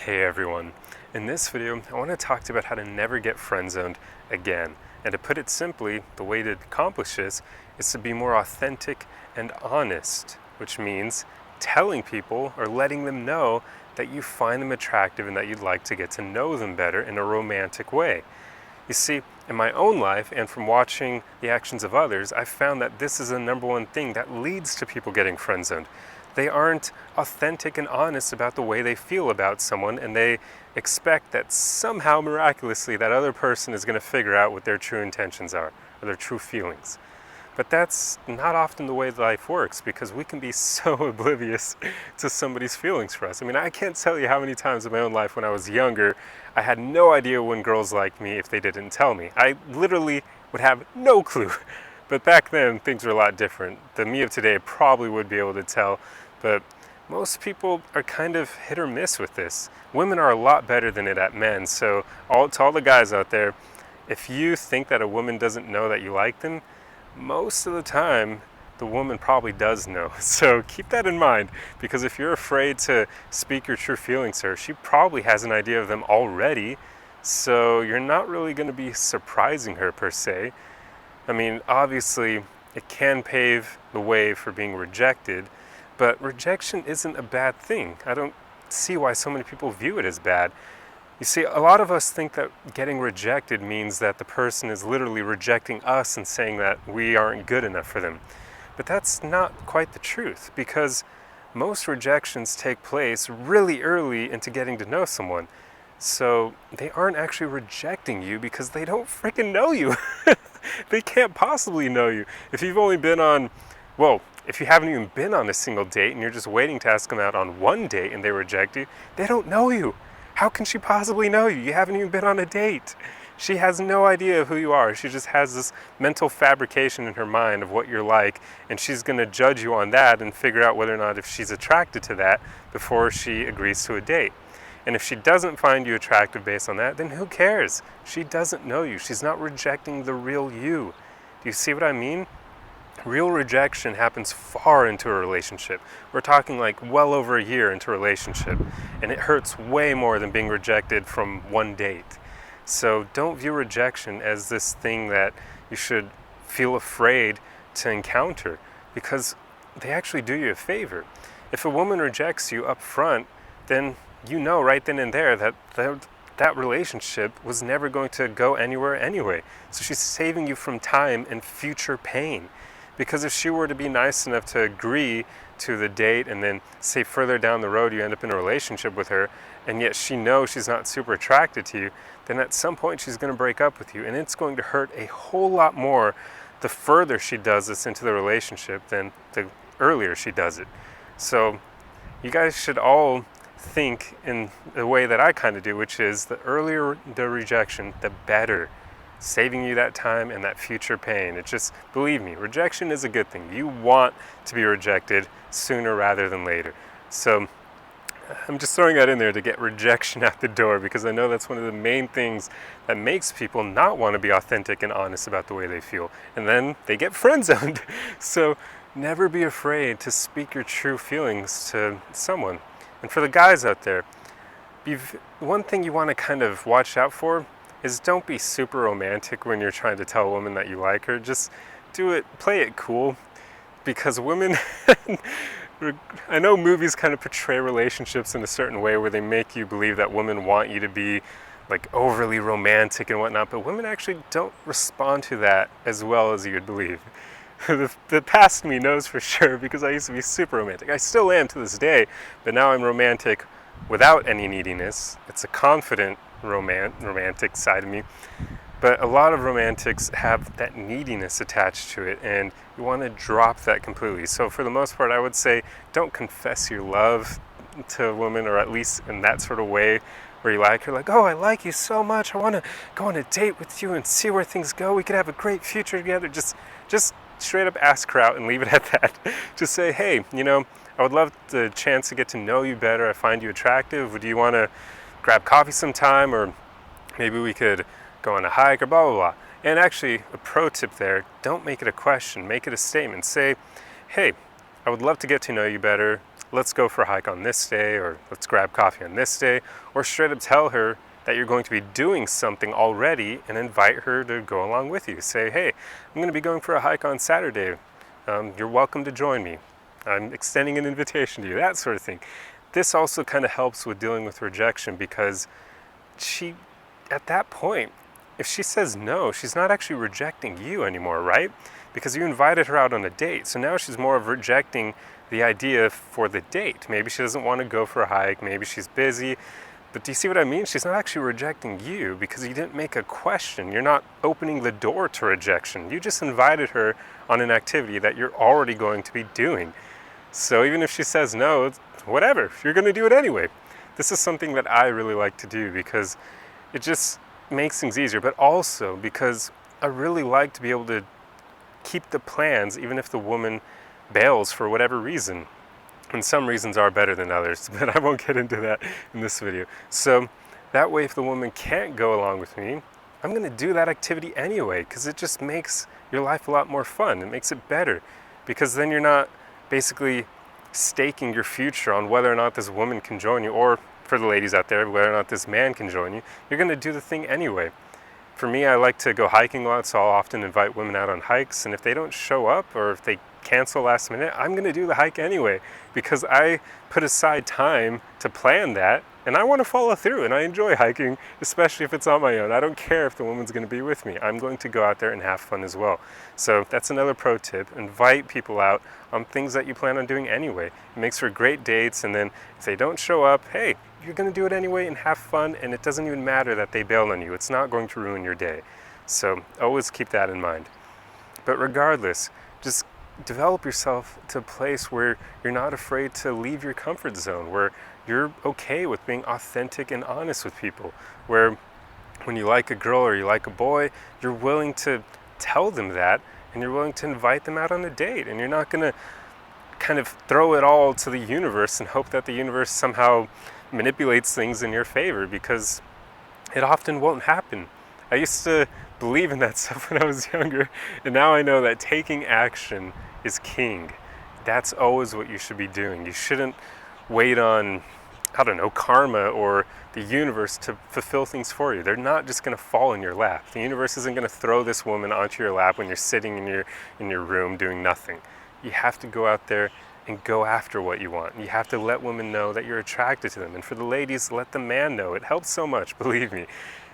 Hey everyone, in this video I want to talk to you about how to never get friend-zoned again. And to put it simply, the way to accomplish this is to be more authentic and honest, which means telling people or letting them know that you find them attractive and that you'd like to get to know them better in a romantic way. You see, in my own life and from watching the actions of others, I've found that this is the number one thing that leads to people getting friend-zoned. They aren't authentic and honest about the way they feel about someone, and they expect that somehow miraculously that other person is going to figure out what their true intentions are, or their true feelings. But that's not often the way life works, because we can be so oblivious to somebody's feelings for us. I mean, I can't tell you how many times in my own life when I was younger, I had no idea when girls liked me if they didn't tell me. I literally would have no clue. But back then, things were a lot different. The me of today probably would be able to tell, but most people are kind of hit or miss with this. Women are a lot better than it at men, so to all the guys out there, if you think that a woman doesn't know that you like them, most of the time the woman probably does know. So keep that in mind, because if you're afraid to speak your true feelings to her, she probably has an idea of them already, so you're not really going to be surprising her per se. I mean, obviously it can pave the way for being rejected, but rejection isn't a bad thing. I don't see why so many people view it as bad. You see, a lot of us think that getting rejected means that the person is literally rejecting us and saying that we aren't good enough for them. But that's not quite the truth, because most rejections take place really early into getting to know someone. So they aren't actually rejecting you because they don't freaking know you. They can't possibly know you. If you've only been on, if you haven't even been on a single date and you're just waiting to ask them out on one date and they reject you, they don't know you. How can she possibly know you? You haven't even been on a date. She has no idea who you are. She just has this mental fabrication in her mind of what you're like, and she's going to judge you on that and figure out whether or not if she's attracted to that before she agrees to a date. And if she doesn't find you attractive based on that, then who cares? She doesn't know you. She's not rejecting the real you. Do you see what I mean? Real rejection happens far into a relationship. We're talking like well over a year into a relationship, and it hurts way more than being rejected from one date. So don't view rejection as this thing that you should feel afraid to encounter, because they actually do you a favor. If a woman rejects you up front, then you know right then and there that that relationship was never going to go anywhere anyway. So she's saving you from time and future pain. Because if she were to be nice enough to agree to the date, and then say further down the road you end up in a relationship with her, and yet she knows she's not super attracted to you, then at some point she's going to break up with you, and it's going to hurt a whole lot more the further she does this into the relationship than the earlier she does it. So you guys should all think in the way that I kind of do, which is the earlier the rejection, the better. Saving you that time and that future pain. It just, believe me, rejection is a good thing. You want to be rejected sooner rather than later. So I'm just throwing that in there to get rejection out the door, because I know that's one of the main things that makes people not want to be authentic and honest about the way they feel. And then they get friend-zoned. So never be afraid to speak your true feelings to someone. And for the guys out there, one thing you want to kind of watch out for is don't be super romantic when you're trying to tell a woman that you like her. Just do it, play it cool, because women, I know movies kind of portray relationships in a certain way where they make you believe that women want you to be like overly romantic and whatnot, but women actually don't respond to that as well as you'd believe. The past me knows for sure, because I used to be super romantic. I still am to this day, but now I'm romantic without any neediness. It's a confident romantic side of me, but a lot of romantics have that neediness attached to it, and you want to drop that completely. So for the most part, I would say don't confess your love to a woman, or at least in that sort of way where you like her, like, oh, I like you so much, I want to go on a date with you and see where things go, we could have a great future together. Just straight up ask her out and leave it at that. Just say, hey, I would love the chance to get to know you better. I find you attractive. Do you want to grab coffee sometime, or maybe we could go on a hike, or blah, blah, blah. And actually, a pro tip there, don't make it a question, make it a statement. Say, hey, I would love to get to know you better. let's go for a hike on this day, or let's grab coffee on this day, or straight up tell her that you're going to be doing something already and invite her to go along with you. Say, hey, I'm going to be going for a hike on Saturday. You're welcome to join me. I'm extending an invitation to you, that sort of thing. This also kind of helps with dealing with rejection, because she, at that point, if she says no, she's not actually rejecting you anymore, right? Because you invited her out on a date. So now she's more of rejecting the idea for the date. Maybe she doesn't want to go for a hike, maybe she's busy. But do you see what I mean? She's not actually rejecting you because you didn't make a question. You're not opening the door to rejection. You just invited her on an activity that you're already going to be doing. So even if she says no, whatever, you're going to do it anyway. This is something that I really like to do because it just makes things easier, but also because I really like to be able to keep the plans even if the woman bails for whatever reason. And some reasons are better than others, but I won't get into that in this video. So that way, if the woman can't go along with me, I'm going to do that activity anyway, because it just makes your life a lot more fun. It makes it better, because then you're not basically staking your future on whether or not this woman can join you, or for the ladies out there, whether or not this man can join you. You're going to do the thing anyway. For me, I like to go hiking a lot, so I'll often invite women out on hikes, and if they don't show up, or if they cancel last minute, I'm going to do the hike anyway, because I put aside time to plan that, and I want to follow through, and I enjoy hiking, especially if it's on my own. I don't care if the woman's going to be with me. I'm going to go out there and have fun as well. So that's another pro tip. Invite people out on things that you plan on doing anyway. It makes for great dates, and then if they don't show up, hey, you're going to do it anyway and have fun, and it doesn't even matter that they bailed on you. It's not going to ruin your day. So always keep that in mind. But regardless, just develop yourself to a place where you're not afraid to leave your comfort zone, where you're okay with being authentic and honest with people, where when you like a girl or you like a boy, you're willing to tell them that, and you're willing to invite them out on a date, and you're not going to kind of throw it all to the universe and hope that the universe somehow manipulates things in your favor, because it often won't happen. I used to believe in that stuff when I was younger, and now I know that taking action is king. That's always what you should be doing. You shouldn't wait on, I don't know, karma or the universe to fulfill things for you. They're not just going to fall in your lap. The universe isn't going to throw this woman onto your lap when you're sitting in your room doing nothing. You have to go out there and go after what you want. You have to let women know that you're attracted to them. And for the ladies, let the man know. It helps so much, believe me.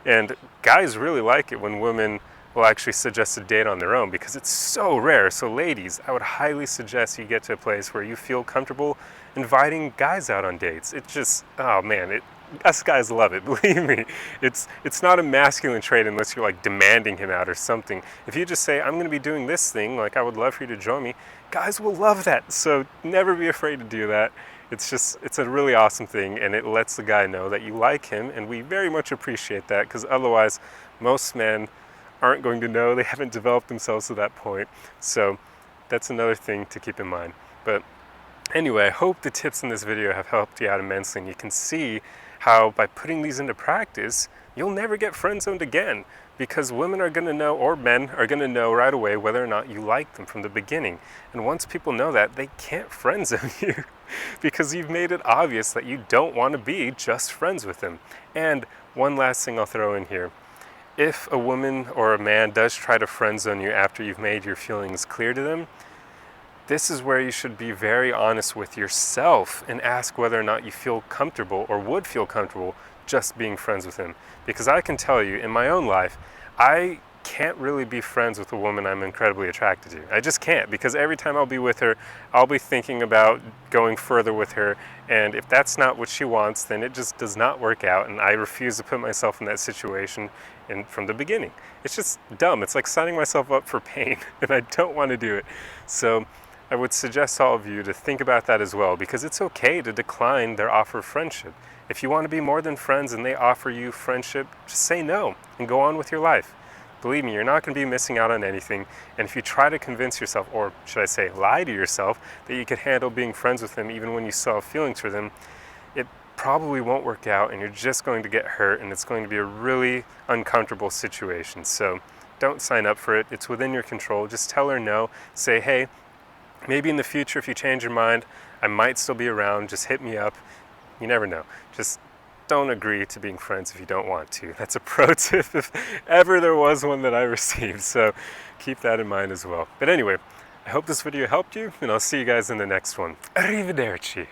And guys really like it when women will actually suggest a date on their own, because it's so rare. So ladies, I would highly suggest you get to a place where you feel comfortable inviting guys out on dates. It just, oh man, us guys love it, believe me. It's not a masculine trait unless you're like demanding him out or something. If you just say, I'm going to be doing this thing, like I would love for you to join me, guys will love that. So never be afraid to do that. It's a really awesome thing, and it lets the guy know that you like him, and we very much appreciate that, because otherwise most men aren't going to know. They haven't developed themselves to that point. So that's another thing to keep in mind. But anyway, I hope the tips in this video have helped you out immensely, and you can see how by putting these into practice, you'll never get friend-zoned again, because women are going to know, or men are going to know right away whether or not you like them from the beginning. And once people know that, they can't friend-zone you because you've made it obvious that you don't want to be just friends with them. And one last thing I'll throw in here. If a woman or a man does try to friend-zone you after you've made your feelings clear to them, this is where you should be very honest with yourself and ask whether or not you feel comfortable or would feel comfortable just being friends with him. Because I can tell you, in my own life, I can't really be friends with a woman I'm incredibly attracted to. I just can't, because every time I'll be with her, I'll be thinking about going further with her, and if that's not what she wants, then it just does not work out, and I refuse to put myself in that situation from the beginning. It's just dumb. It's like signing myself up for pain, and I don't want to do it. So I would suggest all of you to think about that as well, because it's okay to decline their offer of friendship. If you want to be more than friends and they offer you friendship, just say no and go on with your life. Believe me, you're not going to be missing out on anything. And if you try to convince yourself, or should I say lie to yourself, that you could handle being friends with them even when you still have feelings for them, it probably won't work out, and you're just going to get hurt, and it's going to be a really uncomfortable situation. So don't sign up for it. It's within your control. Just tell her no. Say, hey, maybe in the future, if you change your mind, I might still be around. Just hit me up. You never know. Just don't agree to being friends if you don't want to. That's a pro tip if ever there was one that I received. So keep that in mind as well. But anyway, I hope this video helped you, and I'll see you guys in the next one. Arrivederci.